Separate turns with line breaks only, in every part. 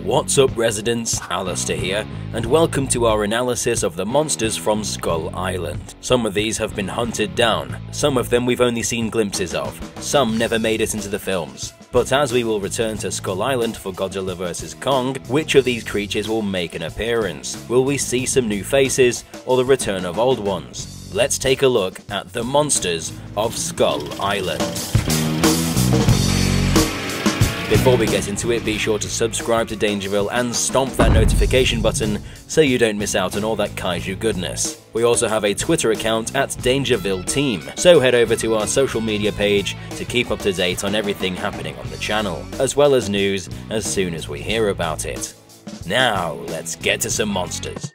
What's up residents, Alistair here, and welcome to our analysis of the monsters from Skull Island. Some of these have been hunted down, some of them we've only seen glimpses of, some never made it into the films. But as we will return to Skull Island for Godzilla vs Kong, which of these creatures will make an appearance? Will we see some new faces, or the return of old ones? Let's take a look at the monsters of Skull Island. Before we get into it, be sure to subscribe to Dangerville and stomp that notification button so you don't miss out on all that kaiju goodness. We also have a Twitter account at Dangerville Team, so head over to our social media page to keep up to date on everything happening on the channel, as well as news as soon as we hear about it. Now, let's get to some monsters.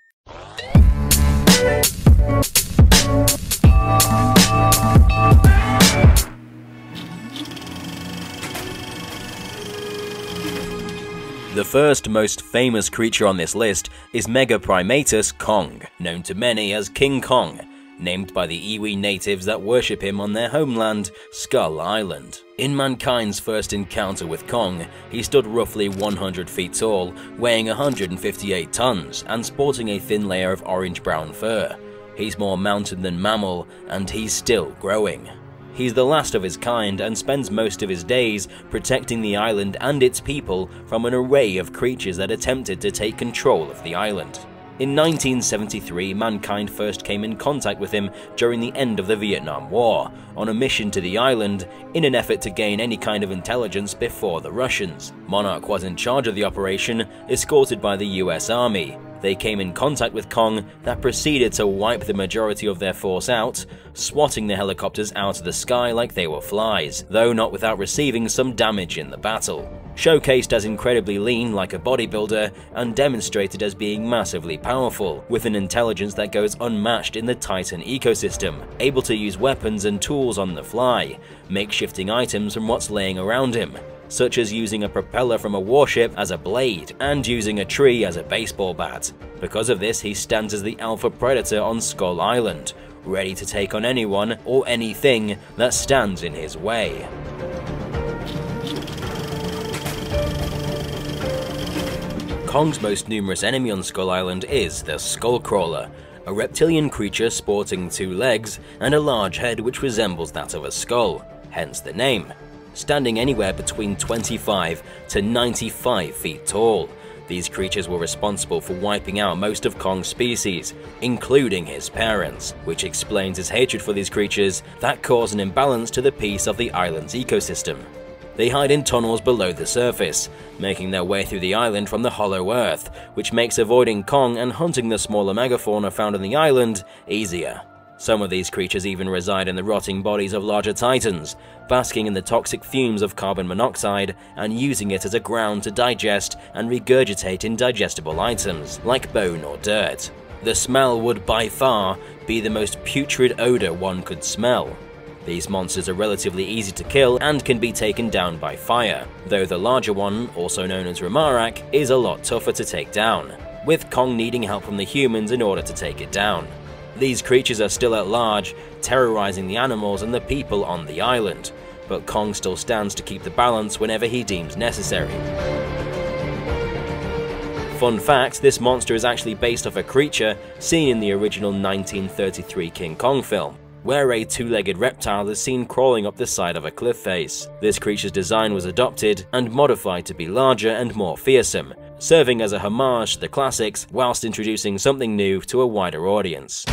The first most famous creature on this list is Mega Primatus Kong, known to many as King Kong, named by the Iwi natives that worship him on their homeland, Skull Island. In mankind's first encounter with Kong, he stood roughly 100 feet tall, weighing 158 tons, and sporting a thin layer of orange-brown fur. He's more mountain than mammal, and he's still growing. He's the last of his kind and spends most of his days protecting the island and its people from an array of creatures that attempted to take control of the island. In 1973, mankind first came in contact with him during the end of the Vietnam War, on a mission to the island in an effort to gain any kind of intelligence before the Russians. Monarch was in charge of the operation, escorted by the US Army. They came in contact with Kong that proceeded to wipe the majority of their force out, swatting the helicopters out of the sky like they were flies, though not without receiving some damage in the battle. Showcased as incredibly lean like a bodybuilder, and demonstrated as being massively powerful, with an intelligence that goes unmatched in the Titan ecosystem, able to use weapons and tools on the fly, makeshifting items from what's laying around him, such as using a propeller from a warship as a blade, and using a tree as a baseball bat. Because of this, he stands as the alpha predator on Skull Island, ready to take on anyone or anything that stands in his way. Kong's most numerous enemy on Skull Island is the Skullcrawler, a reptilian creature sporting 2 legs and a large head which resembles that of a skull, hence the name. Standing anywhere between 25 to 95 feet tall, these creatures were responsible for wiping out most of Kong's species, including his parents, which explains his hatred for these creatures that cause an imbalance to the peace of the island's ecosystem. They hide in tunnels below the surface, making their way through the island from the hollow earth, which makes avoiding Kong and hunting the smaller megafauna found on the island easier. Some of these creatures even reside in the rotting bodies of larger titans, basking in the toxic fumes of carbon monoxide and using it as a ground to digest and regurgitate indigestible items, like bone or dirt. The smell would by far be the most putrid odor one could smell. These monsters are relatively easy to kill and can be taken down by fire, though the larger one, also known as Ramarak, is a lot tougher to take down, with Kong needing help from the humans in order to take it down. These creatures are still at large, terrorizing the animals and the people on the island, but Kong still stands to keep the balance whenever he deems necessary. Fun fact, this monster is actually based off a creature seen in the original 1933 King Kong film, where a 2-legged reptile is seen crawling up the side of a cliff face. This creature's design was adopted and modified to be larger and more fearsome, serving as a homage to the classics whilst introducing something new to a wider audience.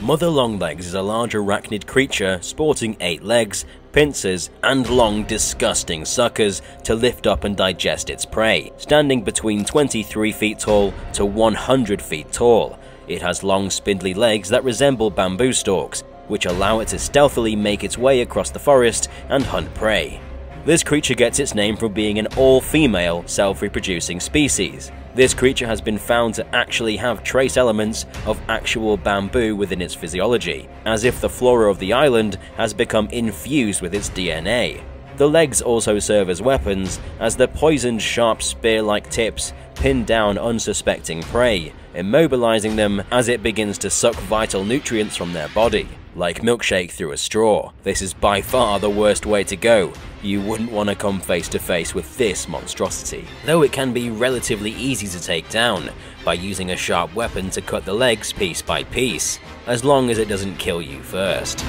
Mother Longlegs is a large arachnid creature sporting 8 legs, pincers, and long, disgusting suckers to lift up and digest its prey. Standing between 23 feet tall to 100 feet tall, it has long, spindly legs that resemble bamboo stalks, which allow it to stealthily make its way across the forest and hunt prey. This creature gets its name from being an all-female, self-reproducing species. This creature has been found to actually have trace elements of actual bamboo within its physiology, as if the flora of the island has become infused with its DNA. The legs also serve as weapons, as the poisoned, sharp spear-like tips pin down unsuspecting prey, immobilizing them as it begins to suck vital nutrients from their body, like milkshake through a straw. This is by far the worst way to go. You wouldn't want to come face to face with this monstrosity, though it can be relatively easy to take down by using a sharp weapon to cut the legs piece by piece, as long as it doesn't kill you first.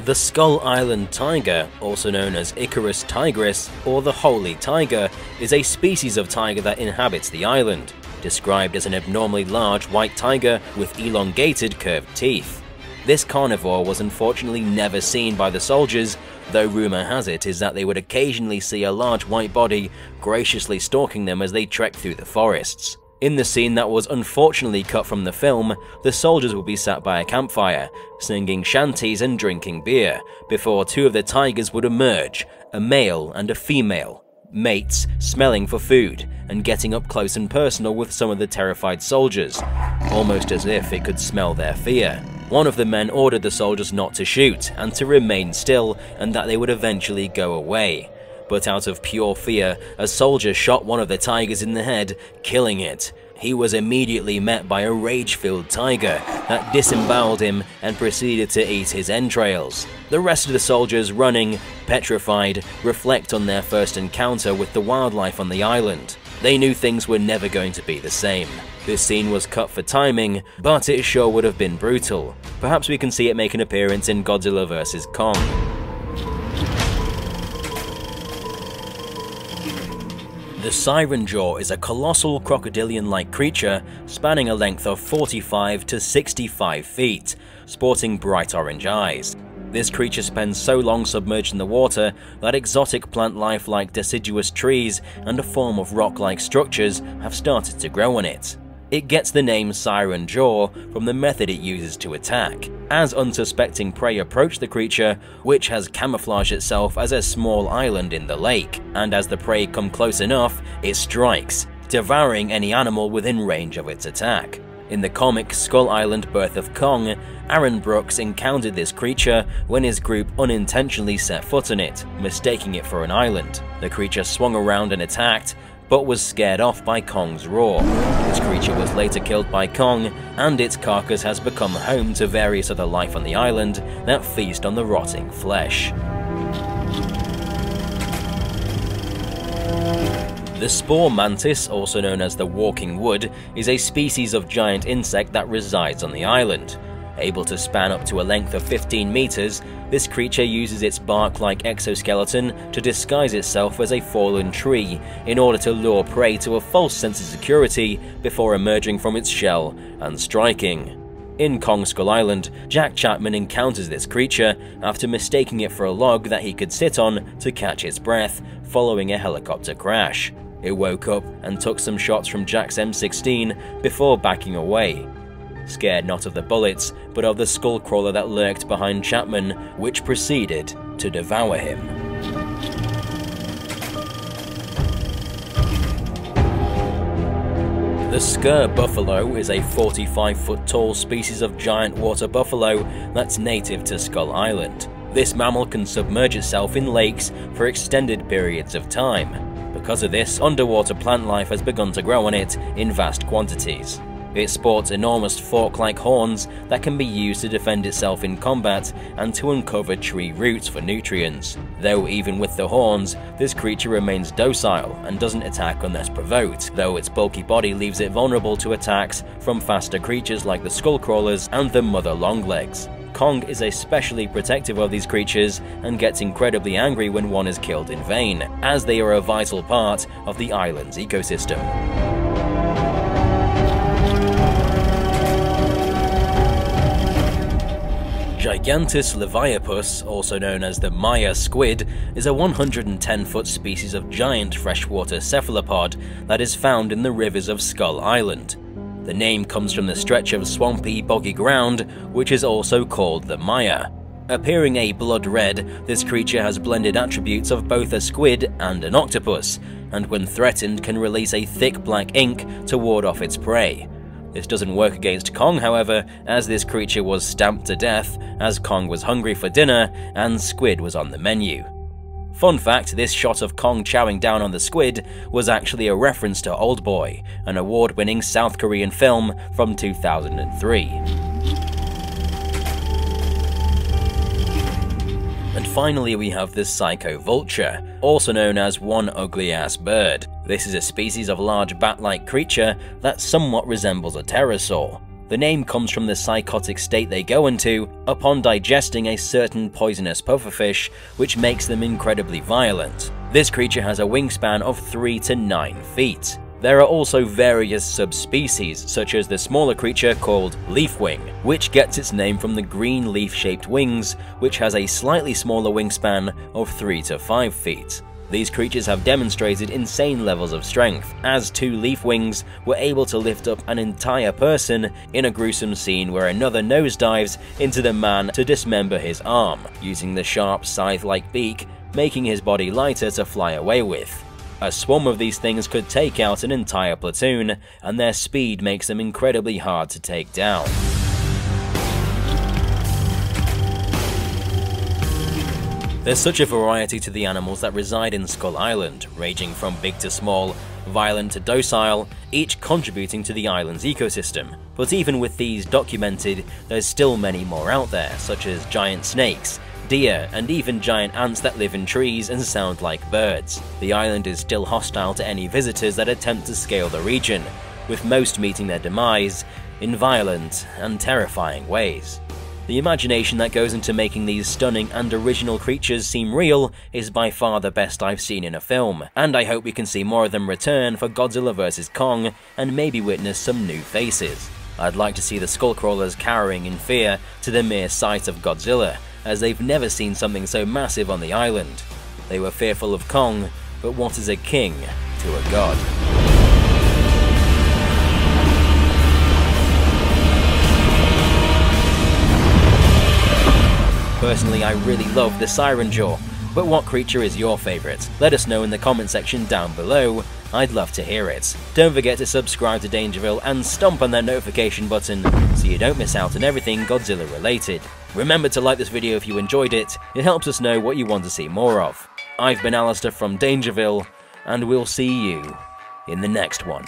The Skull Island tiger, also known as Icarus tigris or the Holy Tiger, is a species of tiger that inhabits the island, described as an abnormally large white tiger with elongated curved teeth. This carnivore was unfortunately never seen by the soldiers, though rumor has it is that they would occasionally see a large white body graciously stalking them as they trekked through the forests. In the scene that was unfortunately cut from the film, the soldiers would be sat by a campfire, singing shanties and drinking beer, before two of the tigers would emerge, a male and a female, mates smelling for food and getting up close and personal with some of the terrified soldiers, almost as if it could smell their fear. One of the men ordered the soldiers not to shoot and to remain still, and that they would eventually go away. But out of pure fear, a soldier shot one of the tigers in the head, killing it. He was immediately met by a rage-filled tiger that disemboweled him and proceeded to eat his entrails. The rest of the soldiers, running, petrified, reflect on their first encounter with the wildlife on the island. They knew things were never going to be the same. This scene was cut for timing, but it sure would have been brutal. Perhaps we can see it make an appearance in Godzilla vs Kong. The Siren Jaw is a colossal crocodilian-like creature spanning a length of 45 to 65 feet, sporting bright orange eyes. This creature spends so long submerged in the water that exotic plant life like deciduous trees and a form of rock-like structures have started to grow on it. It gets the name Siren Jaw from the method it uses to attack. As unsuspecting prey approach the creature, which has camouflaged itself as a small island in the lake, and as the prey come close enough, it strikes, devouring any animal within range of its attack. In the comic Skull Island Birth of Kong, Aaron Brooks encountered this creature when his group unintentionally set foot on it, mistaking it for an island. The creature swung around and attacked, but was scared off by Kong's roar. This creature was later killed by Kong, and its carcass has become home to various other life on the island that feast on the rotting flesh. The Spore Mantis, also known as the Walking Wood, is a species of giant insect that resides on the island. Able to span up to a length of 15 meters, this creature uses its bark-like exoskeleton to disguise itself as a fallen tree in order to lure prey to a false sense of security before emerging from its shell and striking. In Kong Skull Island, Jack Chapman encounters this creature after mistaking it for a log that he could sit on to catch its breath following a helicopter crash. It woke up and took some shots from Jack's M16 before backing away, scared not of the bullets, but of the skull crawler that lurked behind Chapman, which proceeded to devour him. The Skur buffalo is a 45-foot tall species of giant water buffalo that's native to Skull Island. This mammal can submerge itself in lakes for extended periods of time. Because of this, underwater plant life has begun to grow on it in vast quantities. It sports enormous fork-like horns that can be used to defend itself in combat and to uncover tree roots for nutrients. Though even with the horns, this creature remains docile and doesn't attack unless provoked, though its bulky body leaves it vulnerable to attacks from faster creatures like the skull crawlers and the mother longlegs. Kong is especially protective of these creatures and gets incredibly angry when one is killed in vain, as they are a vital part of the island's ecosystem. Gigantus leviapus, also known as the Maya squid, is a 110-foot species of giant freshwater cephalopod that is found in the rivers of Skull Island. The name comes from the stretch of swampy, boggy ground, which is also called the Maya. Appearing a blood red, this creature has blended attributes of both a squid and an octopus, and when threatened can release a thick black ink to ward off its prey. This doesn't work against Kong, however, as this creature was stamped to death as Kong was hungry for dinner and Squid was on the menu. Fun fact, this shot of Kong chowing down on the squid was actually a reference to Oldboy, an award-winning South Korean film from 2003. And finally we have the Psycho Vulture, also known as one ugly-ass bird. This is a species of large bat-like creature that somewhat resembles a pterosaur. The name comes from the psychotic state they go into upon digesting a certain poisonous pufferfish, which makes them incredibly violent. This creature has a wingspan of 3 to 9 feet. There are also various subspecies, such as the smaller creature called Leafwing, which gets its name from the green leaf-shaped wings, which has a slightly smaller wingspan of 3 to 5 feet. These creatures have demonstrated insane levels of strength, as 2 Leafwings were able to lift up an entire person in a gruesome scene where another nosedives into the man to dismember his arm, using the sharp scythe-like beak, making his body lighter to fly away with. A swarm of these things could take out an entire platoon, and their speed makes them incredibly hard to take down. There's such a variety to the animals that reside in Skull Island, ranging from big to small, violent to docile, each contributing to the island's ecosystem. But even with these documented, there's still many more out there, such as giant snakes, deer, and even giant ants that live in trees and sound like birds. The island is still hostile to any visitors that attempt to scale the region, with most meeting their demise in violent and terrifying ways. The imagination that goes into making these stunning and original creatures seem real is by far the best I've seen in a film, and I hope we can see more of them return for Godzilla vs Kong and maybe witness some new faces. I'd like to see the Skullcrawlers cowering in fear to the mere sight of Godzilla, as they've never seen something so massive on the island. They were fearful of Kong, but what is a king to a god? Personally, I really love the Siren Jaw, but what creature is your favourite? Let us know in the comment section down below, I'd love to hear it. Don't forget to subscribe to Dangerville and stomp on that notification button so you don't miss out on everything Godzilla related. Remember to like this video if you enjoyed it, it helps us know what you want to see more of. I've been Alistair from Dangerville, and we'll see you in the next one.